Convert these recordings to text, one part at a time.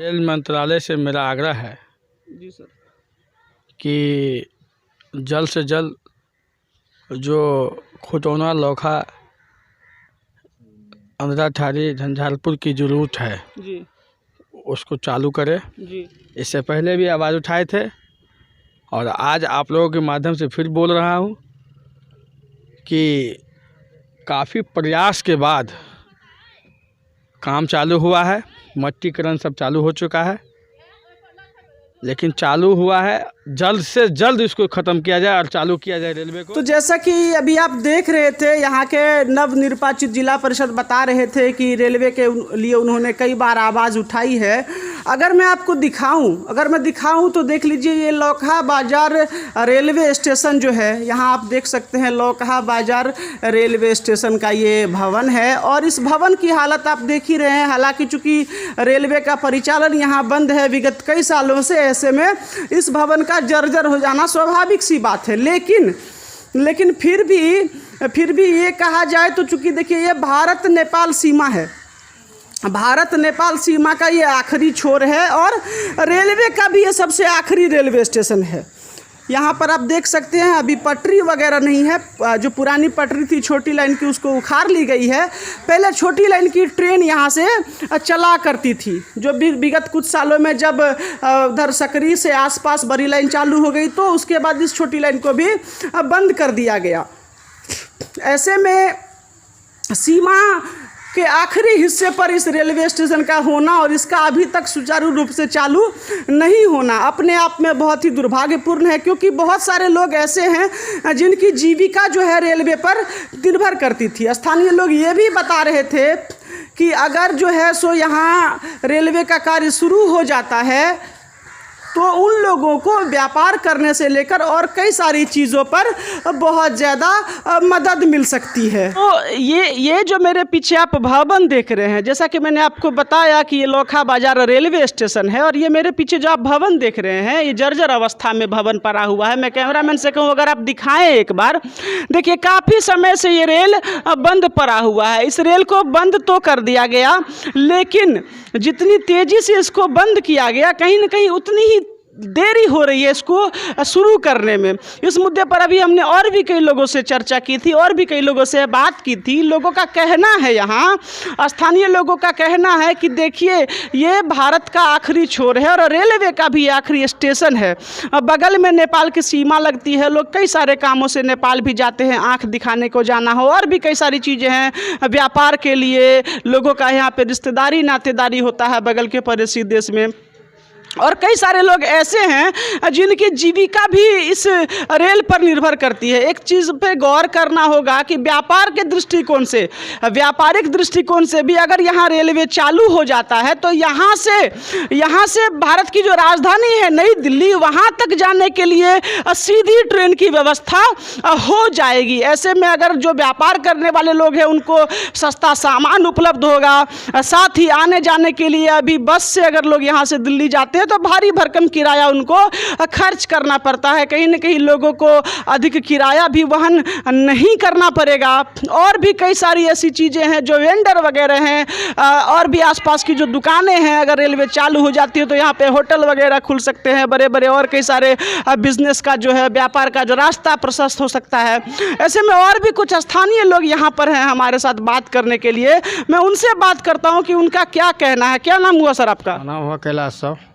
Rail मंत्रालय से मेरा आग्रह है जी सर कि जल्द से जल्द जो खुटौना लोखा अंधराठारी झंझारपुर की जो रूट है जी उसको चालू करे। जी इससे पहले भी आवाज़ उठाए थे और आज आप लोगों के माध्यम से फिर बोल रहा हूँ कि काफ़ी प्रयास के बाद काम चालू हुआ है। मट्टीकरण सब चालू हो चुका है, लेकिन चालू हुआ है, जल्द से जल्द इसको ख़त्म किया जाए और चालू किया जाए रेलवे को। तो जैसा कि अभी आप देख रहे थे, यहाँ के नवनिर्वाचित जिला परिषद बता रहे थे कि रेलवे के लिए उन्होंने कई बार आवाज़ उठाई है। अगर मैं दिखाऊं तो देख लीजिए, ये लौकहा बाज़ार रेलवे स्टेशन जो है, यहाँ आप देख सकते हैं लौकहा बाज़ार रेलवे स्टेशन का ये भवन है और इस भवन की हालत आप देख ही रहे हैं। हालांकि चूँकि रेलवे का परिचालन यहाँ बंद है विगत कई सालों से, ऐसे में इस भवन का जर्जर हो जाना स्वाभाविक सी बात है। लेकिन फिर भी ये कहा जाए तो चूँकि देखिए ये भारत नेपाल सीमा है, भारत नेपाल सीमा का ये आखिरी छोर है और रेलवे का भी ये सबसे आखिरी रेलवे स्टेशन है। यहाँ पर आप देख सकते हैं अभी पटरी वगैरह नहीं है। जो पुरानी पटरी थी छोटी लाइन की उसको उखाड़ ली गई है। पहले छोटी लाइन की ट्रेन यहाँ से चला करती थी, जो विगत कुछ सालों में जब उधर सकरी से आसपास बड़ी लाइन चालू हो गई तो उसके बाद इस छोटी लाइन को भी बंद कर दिया गया। ऐसे में सीमा के आखिरी हिस्से पर इस रेलवे स्टेशन का होना और इसका अभी तक सुचारू रूप से चालू नहीं होना अपने आप में बहुत ही दुर्भाग्यपूर्ण है, क्योंकि बहुत सारे लोग ऐसे हैं जिनकी जीविका जो है रेलवे पर निर्भर करती थी। स्थानीय लोग ये भी बता रहे थे कि अगर जो है सो यहाँ रेलवे का कार्य शुरू हो जाता है तो उन लोगों को व्यापार करने से लेकर और कई सारी चीज़ों पर बहुत ज़्यादा मदद मिल सकती है। तो ये जो मेरे पीछे आप भवन देख रहे हैं, जैसा कि मैंने आपको बताया कि ये लौकहा बाज़ार रेलवे स्टेशन है और ये मेरे पीछे जो आप भवन देख रहे हैं ये जर्जर अवस्था में भवन पड़ा हुआ है। मैं कैमरामैन से कहूँ अगर आप दिखाएं एक बार, देखिए काफ़ी समय से ये रेल बंद पड़ा हुआ है। इस रेल को बंद तो कर दिया गया, लेकिन जितनी तेज़ी से इसको बंद किया गया कहीं ना कहीं उतनी ही देरी हो रही है इसको शुरू करने में। इस मुद्दे पर अभी हमने और भी कई लोगों से चर्चा की थी और भी कई लोगों से बात की थी। लोगों का कहना है, यहाँ स्थानीय लोगों का कहना है कि देखिए ये भारत का आखिरी छोर है और रेलवे का भी आखिरी स्टेशन है। बगल में नेपाल की सीमा लगती है, लोग कई सारे कामों से नेपाल भी जाते हैं, आँख दिखाने को जाना हो और भी कई सारी चीज़ें हैं, व्यापार के लिए लोगों का यहाँ पर रिश्तेदारी नातेदारी होता है बगल के पड़ोसी देश में। और कई सारे लोग ऐसे हैं जिनकी जीविका भी इस रेल पर निर्भर करती है। एक चीज़ पे गौर करना होगा कि व्यापार के दृष्टिकोण से, व्यापारिक दृष्टिकोण से भी अगर यहाँ रेलवे चालू हो जाता है तो यहाँ से भारत की जो राजधानी है नई दिल्ली, वहाँ तक जाने के लिए सीधी ट्रेन की व्यवस्था हो जाएगी। ऐसे में अगर जो व्यापार करने वाले लोग हैं उनको सस्ता सामान उपलब्ध होगा, साथ ही आने जाने के लिए अभी बस से अगर लोग यहाँ से दिल्ली जाते तो भारी भरकम किराया उनको खर्च करना पड़ता है। कहीं न कहीं लोगों को अधिक किराया भी वहन नहीं करना पड़ेगा। और भी कई सारी ऐसी चीज़ें हैं जो वेंडर वगैरह हैं और भी आसपास की जो दुकानें हैं, अगर रेलवे चालू हो जाती है तो यहाँ पे होटल वगैरह खुल सकते हैं बड़े बड़े, और कई सारे बिजनेस का जो है, व्यापार का जो रास्ता प्रशस्त हो सकता है। ऐसे में और भी कुछ स्थानीय लोग यहाँ पर हैं हमारे साथ बात करने के लिए। मैं उनसे बात करता हूँ कि उनका क्या कहना है। क्या नाम हुआ सर आपका? नाम हुआ कैलाश साहब।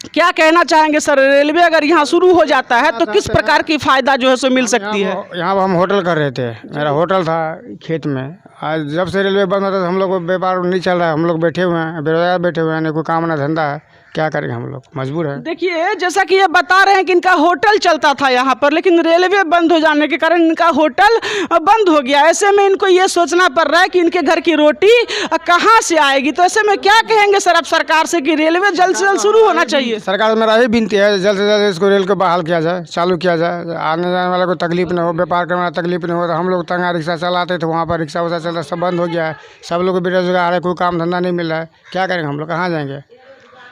क्या कहना चाहेंगे सर, रेलवे अगर यहाँ शुरू हो जाता है तो किस प्रकार की फ़ायदा जो है सो मिल सकती है? यहाँ हम होटल कर रहे थे, मेरा होटल था खेत में। आज जब से रेलवे बंद होता है हम लोग को व्यापार नहीं चल रहा है, हम लोग बैठे हुए हैं, बेरोजगार बैठे हुए हैं, नहीं कोई काम ना धंधा है, क्या करेंगे, हम लोग मजबूर हैं। देखिए जैसा कि ये बता रहे हैं कि इनका होटल चलता था यहाँ पर, लेकिन रेलवे बंद हो जाने के कारण इनका होटल बंद हो गया। ऐसे में इनको ये सोचना पड़ रहा है कि इनके घर की रोटी कहाँ से आएगी। तो ऐसे में क्या कहेंगे सर आप सरकार से कि रेलवे जल्द से जल्द शुरू होना चाहिए? सरकार मेरा यही विनती है, जल्द से जल्द इसको रेल को बहाल किया जाए, चालू किया जाए, आने जाने वाले को तकलीफ न हो, व्यापार करने वाला तकलीफ नहीं हो। हम लोग तंगा रिक्शा चलाते थे, वहाँ पर रिक्शा वैसा चलता, सब बंद हो गया है, सब लोग बेरोजगार है, कोई काम धंधा नहीं मिल रहा है, क्या करेंगे हम लोग, कहाँ जाएंगे?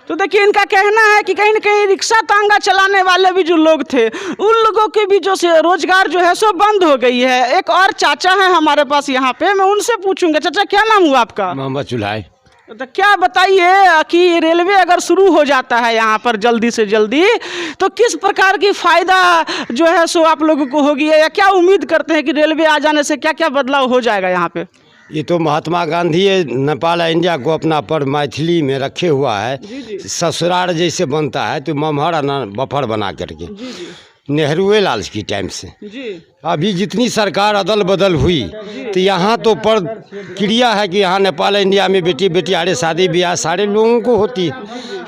तो देखिए इनका कहना है कि कहीं ना कहीं रिक्शा तांगा चलाने वाले भी जो लोग थे उन लोगों की भी जो रोजगार जो है सो बंद हो गई है। एक और चाचा है हमारे पास यहाँ पे, मैं उनसे पूछूंगा। चाचा क्या नाम हुआ आपका? मोहम्मद चुल्हाई। तो क्या बताइए कि रेलवे अगर शुरू हो जाता है यहाँ पर जल्दी से जल्दी, तो किस प्रकार की फ़ायदा जो है सो आप लोगों को होगी, या क्या उम्मीद करते हैं कि रेलवे आ जाने से क्या क्या बदलाव हो जाएगा यहाँ पे? ये तो महात्मा गांधी नेपाल इंडिया को अपना पर मैथिली में रखे हुआ है। ससुराल जैसे बनता है तो ममहर बफर बना करके नेहरू लाल की टाइम से जी। अभी जितनी सरकार अदल बदल हुई तो यहाँ तो पर क्रिया है कि यहाँ नेपाल इंडिया में बेटी बेटियारे शादी ब्याह सारे लोगों को होती है,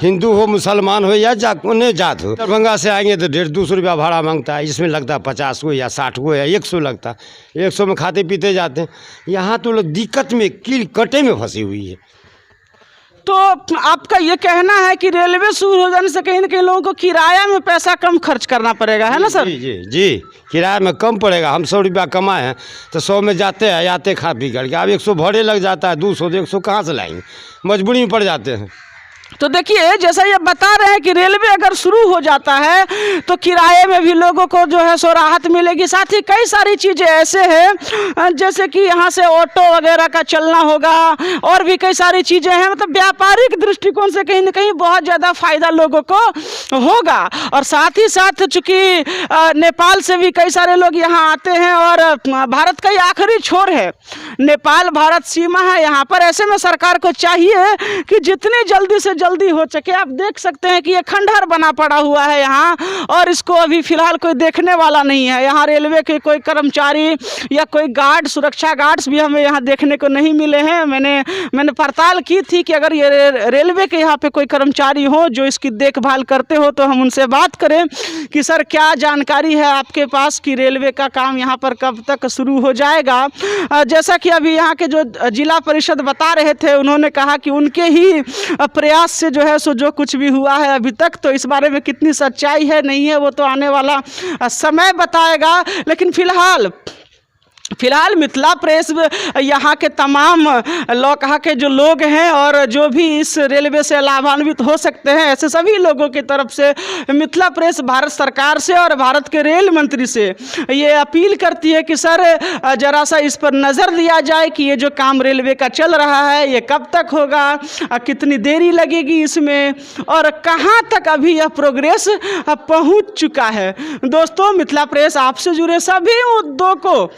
हिंदू हो मुसलमान हो या उन्हें जात हो। दरभंगा से आएंगे तो 150-200 रुपया भाड़ा मांगता है, इसमें लगता है 50 को या 60 को या 100 लगता है, 100 में खाते पीते जाते हैं। यहाँ तो लोग दिक्कत में कील कटे में फंसी हुई है। तो आपका ये कहना है कि रेलवे शुरू हो जाने से कहीं ना कहीं लोगों को किराया में पैसा कम खर्च करना पड़ेगा, है ना सर? जी जी जी, किराया में कम पड़ेगा। हम 100 रुपया कमाए हैं तो 100 में जाते हैं, आते खा पी करके। अब 100 भाड़े लग जाता है, 200 100 कहाँ से लाएंगे, मजबूरी में पड़ जाते हैं। तो देखिए, जैसा ये बता रहे हैं कि रेलवे अगर शुरू हो जाता है तो किराए में भी लोगों को जो है सो राहत मिलेगी। साथ ही कई सारी चीज़ें ऐसे हैं जैसे कि यहाँ से ऑटो वगैरह का चलना होगा, और भी कई सारी चीज़ें हैं। मतलब व्यापारिक दृष्टिकोण से कहीं ना कहीं बहुत ज़्यादा फायदा लोगों को होगा। और साथ ही साथ चूँकि नेपाल से भी कई सारे लोग यहाँ आते हैं, और भारत का ये आखिरी छोर है, नेपाल भारत सीमा है यहाँ पर। ऐसे में सरकार को चाहिए कि जितनी जल्दी से जल्दी हो सके, आप देख सकते हैं कि ये खंडहर बना पड़ा हुआ है यहाँ, और इसको अभी फिलहाल कोई देखने वाला नहीं है। यहाँ रेलवे के कोई कर्मचारी या कोई गार्ड, सुरक्षा गार्ड्स भी हमें यहाँ देखने को नहीं मिले हैं। मैंने पड़ताल की थी कि अगर ये रेलवे के यहाँ पे कोई कर्मचारी हो जो इसकी देखभाल करते हो तो हम उनसे बात करें कि सर क्या जानकारी है आपके पास कि रेलवे का काम यहाँ पर कब तक शुरू हो जाएगा। जैसा कि अभी यहाँ के जो जिला परिषद बता रहे थे, उन्होंने कहा कि उनके ही प्रयास से जो है सो जो कुछ भी हुआ है अभी तक, तो इस बारे में कितनी सच्चाई है नहीं है वो तो आने वाला समय बताएगा। लेकिन फिलहाल मिथिला प्रेस यहाँ के तमाम कहा के जो लोग हैं और जो भी इस रेलवे से लाभान्वित हो सकते हैं, ऐसे सभी लोगों की तरफ से मिथिला प्रेस भारत सरकार से और भारत के रेल मंत्री से ये अपील करती है कि सर जरा सा इस पर नज़र दिया जाए कि ये जो काम रेलवे का चल रहा है ये कब तक होगा, कितनी देरी लगेगी इसमें, और कहाँ तक अभी यह प्रोग्रेस पहुँच चुका है। दोस्तों, मिथिला प्रेस आपसे जुड़े सभी मुद्दों को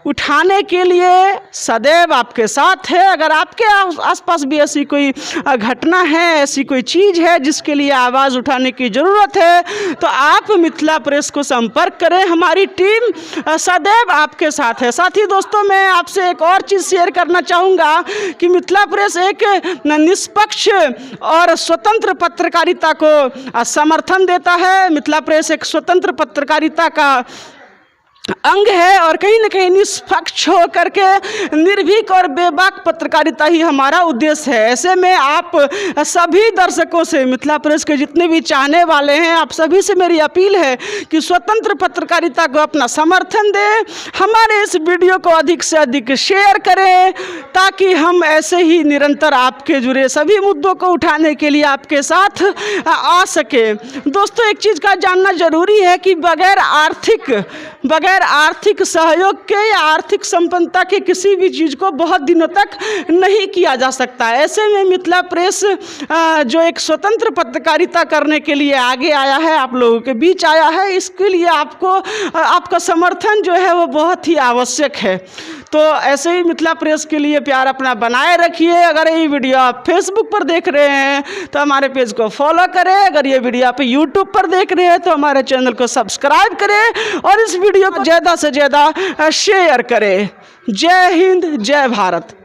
उठाने के लिए सदैव आपके साथ है। अगर आपके आसपास भी ऐसी कोई घटना है, ऐसी कोई चीज़ है जिसके लिए आवाज़ उठाने की ज़रूरत है, तो आप मिथिला प्रेस को संपर्क करें। हमारी टीम सदैव आपके साथ है। साथ ही दोस्तों, मैं आपसे एक और चीज़ शेयर करना चाहूँगा कि मिथिला प्रेस एक निष्पक्ष और स्वतंत्र पत्रकारिता को समर्थन देता है। मिथिला प्रेस एक स्वतंत्र पत्रकारिता का अंग है, और कहीं न कहीं निष्पक्ष होकर के निर्भीक और बेबाक पत्रकारिता ही हमारा उद्देश्य है। ऐसे में आप सभी दर्शकों से, मिथिला प्रेस के जितने भी चाहने वाले हैं, आप सभी से मेरी अपील है कि स्वतंत्र पत्रकारिता को अपना समर्थन दें। हमारे इस वीडियो को अधिक से अधिक शेयर करें ताकि हम ऐसे ही निरंतर आपके जुड़े सभी मुद्दों को उठाने के लिए आपके साथ आ सके। दोस्तों, एक चीज़ का जानना जरूरी है कि बगैर आर्थिक सहयोग के या आर्थिक संपन्नता के किसी भी चीज़ को बहुत दिनों तक नहीं किया जा सकता। ऐसे में मिथिला प्रेस जो एक स्वतंत्र पत्रकारिता करने के लिए आगे आया है, आप लोगों के बीच आया है, इसके लिए आपका समर्थन जो है वो बहुत ही आवश्यक है। तो ऐसे ही मिथिला प्रेस के लिए प्यार अपना बनाए रखिए। अगर ये वीडियो आप फेसबुक पर देख रहे हैं तो हमारे पेज को फॉलो करें। अगर ये वीडियो आप यूट्यूब पर देख रहे हैं तो हमारे चैनल को सब्सक्राइब करें और इस वीडियो को ज़्यादा से ज़्यादा शेयर करें। जय हिंद, जय भारत।